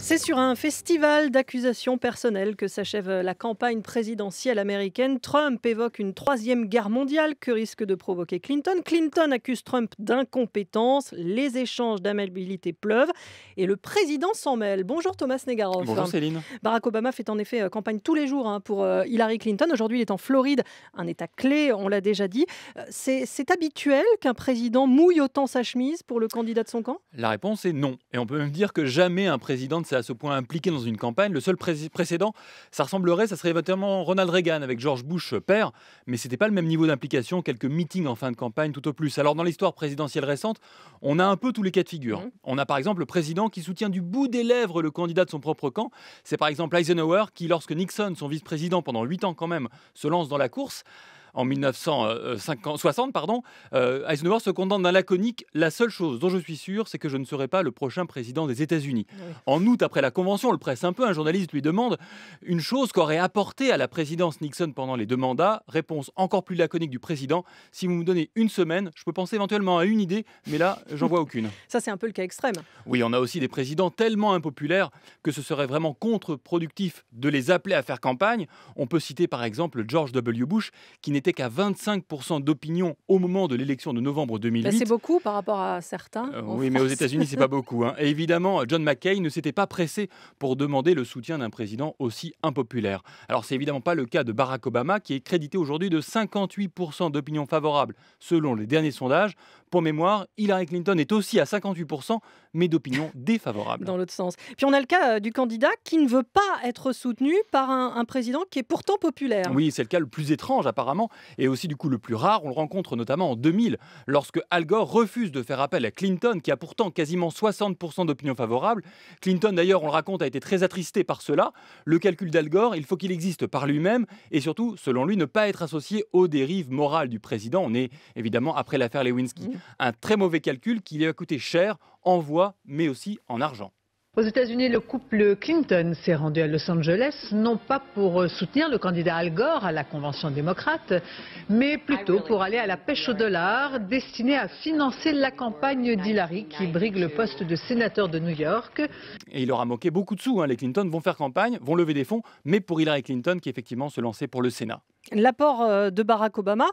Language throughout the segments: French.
C'est sur un festival d'accusations personnelles que s'achève la campagne présidentielle américaine. Trump évoque une troisième guerre mondiale que risque de provoquer Clinton. Clinton accuse Trump d'incompétence. Les échanges d'amabilité pleuvent et le président s'en mêle. Bonjour Thomas Negaroff. Bonjour Céline. Barack Obama fait en effet campagne tous les jours pour Hillary Clinton. Aujourd'hui, il est en Floride, un État clé, on l'a déjà dit. C'est habituel qu'un président mouille autant sa chemise pour le candidat de son camp ? La réponse est non. Et on peut même dire que jamais un président ne s'est à ce point impliqué dans une campagne. Le seul précédent, ça serait éventuellement Ronald Reagan avec George Bush père, mais c'était pas le même niveau d'implication, quelques meetings en fin de campagne tout au plus. Alors dans l'histoire présidentielle récente, on a un peu tous les cas de figure. On a par exemple le président qui soutient du bout des lèvres le candidat de son propre camp. C'est par exemple Eisenhower qui, lorsque Nixon, son vice-président pendant 8 ans quand même, se lance dans la course, en 1960, Eisenhower se contente d'un laconique: la seule chose dont je suis sûr, c'est que je ne serai pas le prochain président des États-Unis. Oui. En août, après la convention, on le presse un peu, un journaliste lui demande une chose qu'aurait apporté à la présidence Nixon pendant les 2 mandats. Réponse encore plus laconique du président: si vous me donnez une semaine, je peux penser éventuellement à une idée, mais là, j'en vois aucune. Ça, c'est un peu le cas extrême. Oui, on a aussi des présidents tellement impopulaires que ce serait vraiment contre-productif de les appeler à faire campagne. On peut citer par exemple George W. Bush, qui n'était qu'à 25% d'opinion au moment de l'élection de novembre 2008. C'est beaucoup par rapport à certains. Oui, mais aux États-Unis, c'est pas beaucoup. Et évidemment, John McCain ne s'était pas pressé pour demander le soutien d'un président aussi impopulaire. Alors, c'est évidemment pas le cas de Barack Obama, qui est crédité aujourd'hui de 58% d'opinion favorable selon les derniers sondages. Pour mémoire, Hillary Clinton est aussi à 58%, mais d'opinion défavorable. Dans l'autre sens. Puis on a le cas du candidat qui ne veut pas être soutenu par un président qui est pourtant populaire. Oui, c'est le cas le plus étrange apparemment, et aussi du coup le plus rare. On le rencontre notamment en 2000, lorsque Al Gore refuse de faire appel à Clinton, qui a pourtant quasiment 60% d'opinion favorable. Clinton d'ailleurs, on le raconte, a été très attristé par cela. Le calcul d'Al Gore, il faut qu'il existe par lui-même, et surtout, selon lui, ne pas être associé aux dérives morales du président. On est évidemment après l'affaire Lewinsky. Un très mauvais calcul qui lui a coûté cher en voix, mais aussi en argent. Aux États-Unis, le couple Clinton s'est rendu à Los Angeles, non pas pour soutenir le candidat Al Gore à la convention démocrate, mais plutôt pour aller à la pêche au dollar, destinée à financer la campagne d'Hillary, qui brigue le poste de sénateur de New York. Et il aura moqué beaucoup de sous. Les Clinton vont faire campagne, vont lever des fonds, mais pour Hillary Clinton, qui effectivement se lançait pour le Sénat. L'apport de Barack Obama,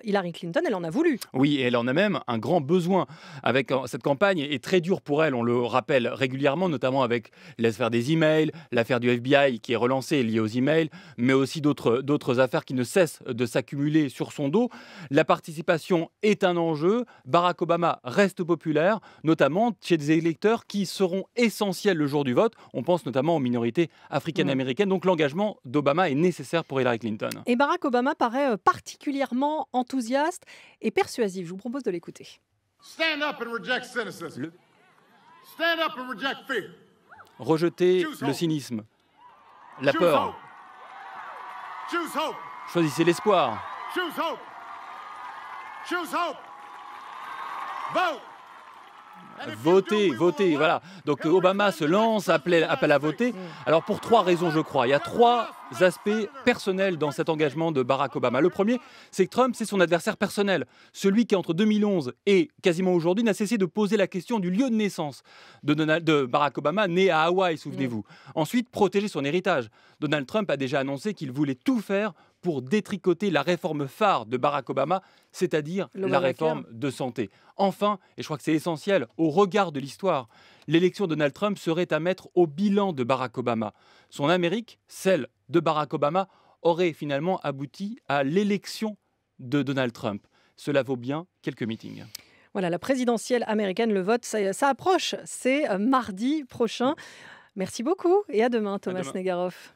Hillary Clinton, elle en a voulu. Oui, et elle en a même un grand besoin. Avec cette campagne est très dure pour elle, on le rappelle régulièrement, notamment avec l'affaire des emails, l'affaire du FBI qui est relancée liée aux emails, mais aussi d'autres affaires qui ne cessent de s'accumuler sur son dos. La participation est un enjeu. Barack Obama reste populaire, notamment chez des électeurs qui seront essentiels le jour du vote. On pense notamment aux minorités africaines-américaines. Donc l'engagement d'Obama est nécessaire pour Hillary Clinton. Et Barack Obama paraît particulièrement enthousiaste et persuasif. Je vous propose de l'écouter. Stand up and reject cynicism. Stand up and reject fear. Rejeter le cynisme, la peur. Choose hope. Choisissez l'espoir. Choose hope. Choose hope. Vote. Votez, voilà. Donc Obama se lance, appelle à voter. Alors pour 3 raisons, je crois. Il y a 3 aspects personnels dans cet engagement de Barack Obama. Le premier, c'est que Trump, c'est son adversaire personnel. Celui qui, entre 2011 et quasiment aujourd'hui, n'a cessé de poser la question du lieu de naissance de Barack Obama, né à Hawaï, souvenez-vous. Ensuite, protéger son héritage. Donald Trump a déjà annoncé qu'il voulait tout faire pour détricoter la réforme phare de Barack Obama, c'est-à-dire la réforme de santé. Enfin, et je crois que c'est essentiel, au regard de l'histoire, l'élection de Donald Trump serait à mettre au bilan de Barack Obama. Son Amérique, celle de Barack Obama, aurait finalement abouti à l'élection de Donald Trump. Cela vaut bien quelques meetings. Voilà, la présidentielle américaine, le vote, ça approche. C'est mardi prochain. Merci beaucoup et à demain, Thomas Negaroff.